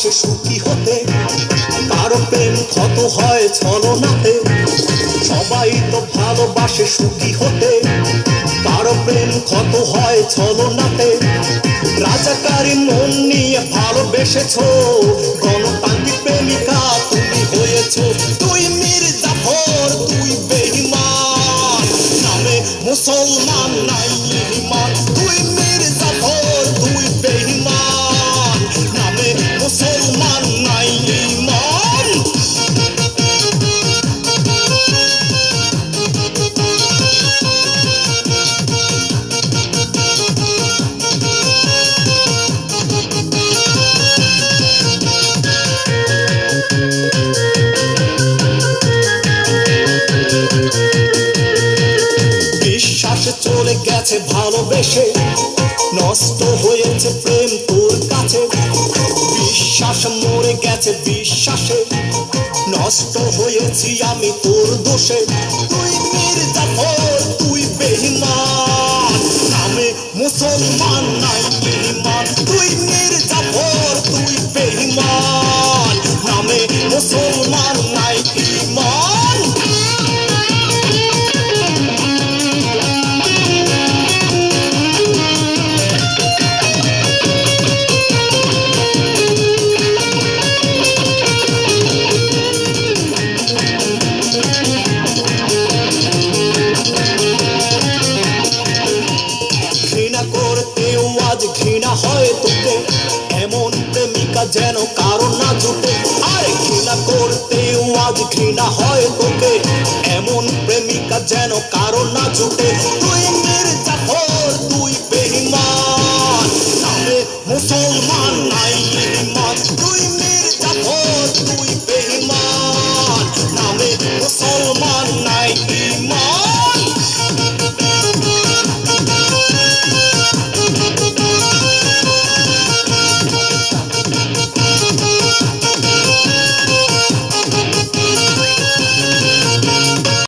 ভালোবাসে সুখী হতে, কারো প্রেম ক্ষত হয় ছলনাতে। সবাই তো ভালোবাসে সুখী হতে, কারো প্রেম ক্ষত হয় ছলনাতে। রাজাকারী মন নিয়ে ভালোবেসেছো, গণতান্ত্রিক প্রেমিকা তুমি হয়েছো। তুই মীর জাফর, তুই বেঈমান, নামে মুসলমান নাই ইমান। তুই মীর জাফর, তুই বেঈমান, নামে মুসলমান নাই ইমান। বিশ্বাস চলে গেছে ভালোবেসে, নষ্ট হয়েছে প্রেম তোর কাছে। বিশ্বাস মরে গেছে বিশ্বাসে, নষ্ট হয়েছি আমি তোর দোষে। তুই মীর জাফর, তুই বেঈমান, নামে মুসলমান নাই ইমান। তুই মীর জাফর, তুই বেঈমান, নামে মুসলমান নাই ইমান। ঘৃণা করতেও আজ ঘৃণা হয় তোকে, এমন প্রেমিকা যেন কারো না জুটে। আরে ঘৃণা করতেও আজ ঘৃণা হয় তোকে, এমন প্রেমিকা যেন কারো না জুটে। তুই মীর জাফর, তুই বেঈমান, নামে মুসলমান।